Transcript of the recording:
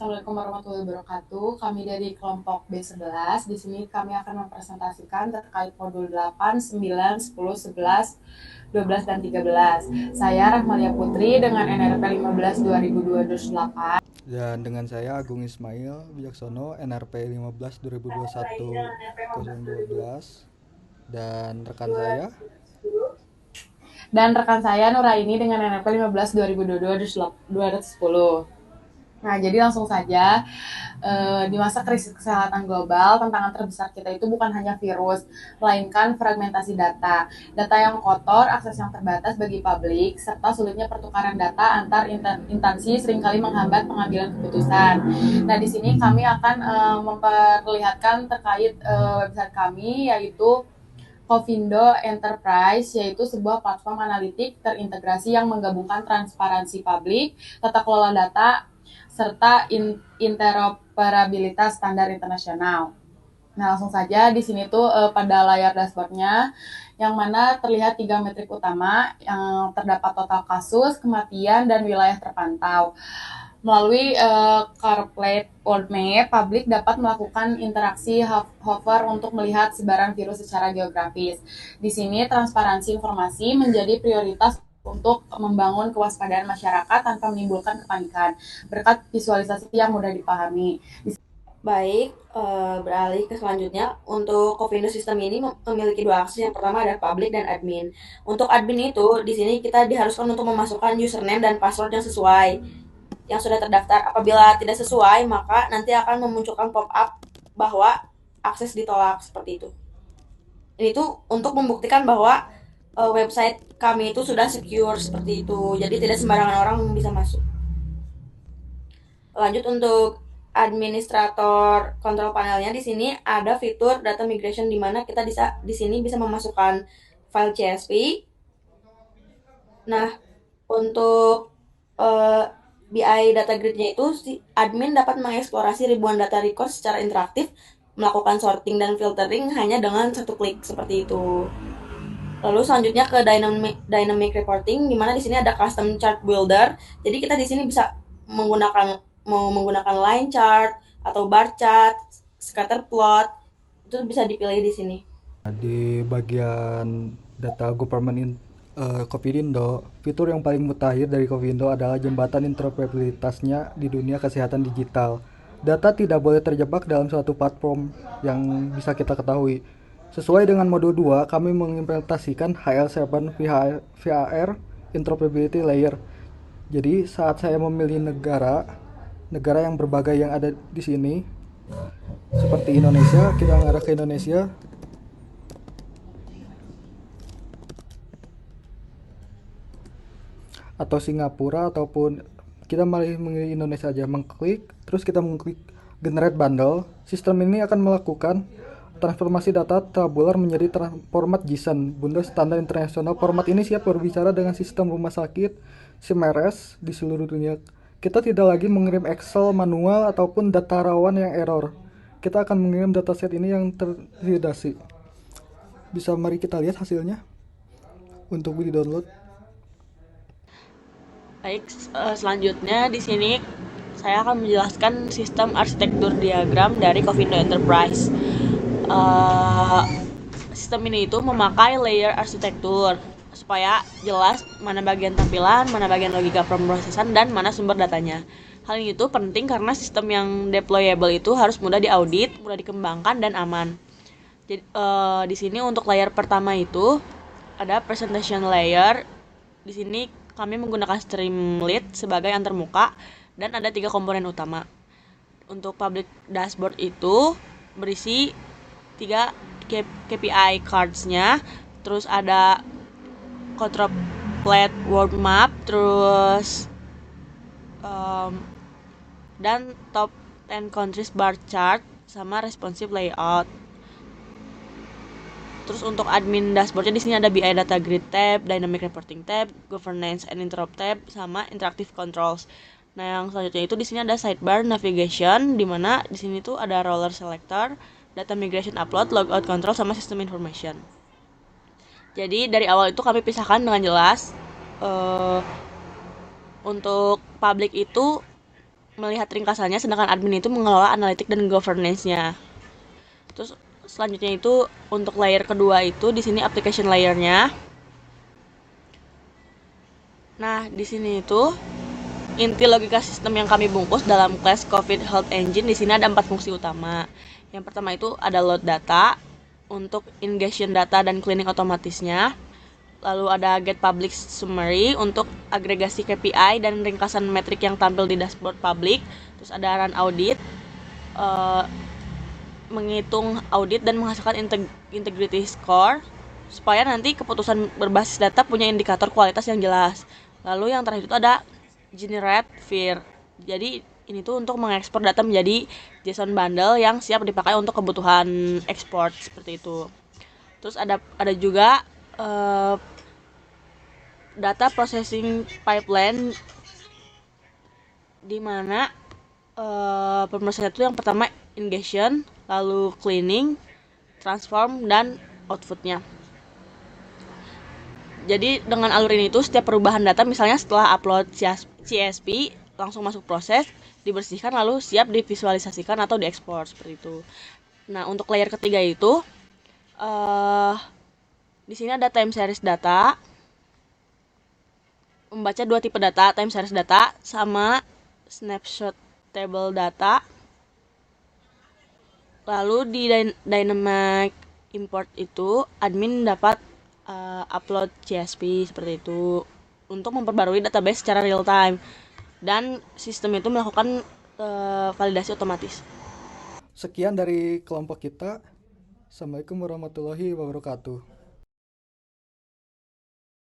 Assalamualaikum warahmatullahi wabarakatuh. Kami dari kelompok B11. Di sini kami akan mempresentasikan terkait modul 8, 9, 10, 11, 12, dan 13. Saya Rahmalia Putri dengan NRP 15 2028. Dan dengan saya Agung Ismail Wijaksono NRP 15 2021 012 dan rekan saya. Dan rekan saya Nuraini dengan NRP 15 2022 210. Nah, jadi langsung saja, di masa krisis kesehatan global, tantangan terbesar kita itu bukan hanya virus, melainkan fragmentasi data. Data yang kotor, akses yang terbatas bagi publik, serta sulitnya pertukaran data antar instansi seringkali menghambat pengambilan keputusan. Nah, di sini kami akan memperlihatkan terkait website kami, yaitu Covindo Enterprise, yaitu sebuah platform analitik terintegrasi yang menggabungkan transparansi publik, tata kelola data, serta interoperabilitas standar internasional. Nah, langsung saja di sini tuh pada layar dashboardnya, yang mana terlihat 3 metrik utama yang terdapat total kasus, kematian, dan wilayah terpantau. Melalui CarPlate World Map, publik dapat melakukan interaksi hover untuk melihat sebaran virus secara geografis. Di sini transparansi informasi menjadi prioritas untuk membangun kewaspadaan masyarakat tanpa menimbulkan kepanikan, berkat visualisasi yang mudah dipahami. Baik, beralih ke selanjutnya. Untuk Covindo sistem ini memiliki dua akses. Yang pertama ada public dan admin. Untuk admin itu, di sini kita diharuskan untuk memasukkan username dan password yang sesuai, yang sudah terdaftar. Apabila tidak sesuai, maka nanti akan memunculkan pop-up bahwa akses ditolak seperti itu. Ini tuh untuk membuktikan bahwa website kami itu sudah secure seperti itu. Jadi tidak sembarangan orang bisa masuk. Lanjut untuk administrator kontrol panelnya, di sini ada fitur data migration di mana kita bisa di sini bisa memasukkan file CSV. Nah, untuk BI data grid-nya itu si admin dapat mengeksplorasi ribuan data record secara interaktif, melakukan sorting dan filtering hanya dengan satu klik seperti itu. Lalu selanjutnya ke dynamic reporting, di mana di sini ada custom chart builder. Jadi kita di sini bisa mau menggunakan line chart atau bar chart, scatter plot, itu bisa dipilih di sini. Di bagian data Covindo, fitur yang paling mutakhir dari Covindo adalah jembatan interoperabilitasnya di dunia kesehatan digital. Data tidak boleh terjebak dalam suatu platform yang bisa kita ketahui. Sesuai dengan modul 2, kami mengimplementasikan HL7 VAR Interoperability Layer. Jadi saat saya memilih negara yang berbagai yang ada di sini, seperti Indonesia, kita mengarah ke Indonesia. Atau Singapura, ataupun kita memilih Indonesia aja, mengklik, terus kita mengklik generate bundle. Sistem ini akan melakukan transformasi data tabular menjadi format JSON, bundle standar internasional. Format ini siap berbicara dengan sistem rumah sakit, SIMRS di seluruh dunia. Kita tidak lagi mengirim Excel manual ataupun data rawan yang error. Kita akan mengirim dataset ini yang tervalidasi. Bisa mari kita lihat hasilnya untuk di download. Baik, selanjutnya di sini saya akan menjelaskan sistem arsitektur diagram dari Covindo Enterprise. Sistem ini itu memakai layer arsitektur supaya jelas mana bagian tampilan, mana bagian logika pemrosesan, dan mana sumber datanya. Hal ini itu penting karena sistem yang deployable itu harus mudah diaudit, mudah dikembangkan, dan aman. Jadi di sini untuk layer pertama itu ada presentation layer. Di sini kami menggunakan Streamlit sebagai antarmuka dan ada 3 komponen utama. Untuk public dashboard itu berisi 3 KPI cards-nya, terus ada control plate world map, terus dan top 10 countries bar chart sama responsive layout. Terus untuk admin dashboardnya di sini ada BI data grid tab, dynamic reporting tab, governance and interrupt tab, sama interactive controls. Nah, yang selanjutnya itu di sini ada sidebar navigation, di mana di sini tuh ada roller selector, data migration upload, logout control, sama system information. Jadi dari awal itu kami pisahkan dengan jelas. Untuk public itu melihat ringkasannya, sedangkan admin itu mengelola analitik dan governance-nya. Terus selanjutnya itu untuk layer kedua itu di sini application layer-nya. Nah, di sini itu inti logika sistem yang kami bungkus dalam kelas COVID Health Engine. Di sini ada 4 fungsi utama. Yang pertama itu ada load data untuk ingestion data dan cleaning otomatisnya. Lalu ada get public summary untuk agregasi KPI dan ringkasan metrik yang tampil di dashboard publik. Terus ada run audit, menghitung audit dan menghasilkan integrity score supaya nanti keputusan berbasis data punya indikator kualitas yang jelas. Lalu yang terakhir itu ada generate FIR. Jadi ini tuh untuk mengekspor data menjadi JSON bundle yang siap dipakai untuk kebutuhan ekspor seperti itu. Terus ada juga data processing pipeline, di mana pemrosesan itu yang pertama ingestion, lalu cleaning, transform, dan outputnya. Jadi dengan alur ini tuh setiap perubahan data, misalnya setelah upload CSV langsung masuk proses, dibersihkan lalu siap divisualisasikan atau diekspor seperti itu. Nah, untuk layer ketiga itu di sini ada time series data, membaca 2 tipe data, time series data sama snapshot table data. Lalu di dynamic import itu admin dapat upload CSV seperti itu untuk memperbarui database secara real time, dan sistem itu melakukan validasi otomatis. Sekian dari kelompok kita. Assalamualaikum warahmatullahi wabarakatuh.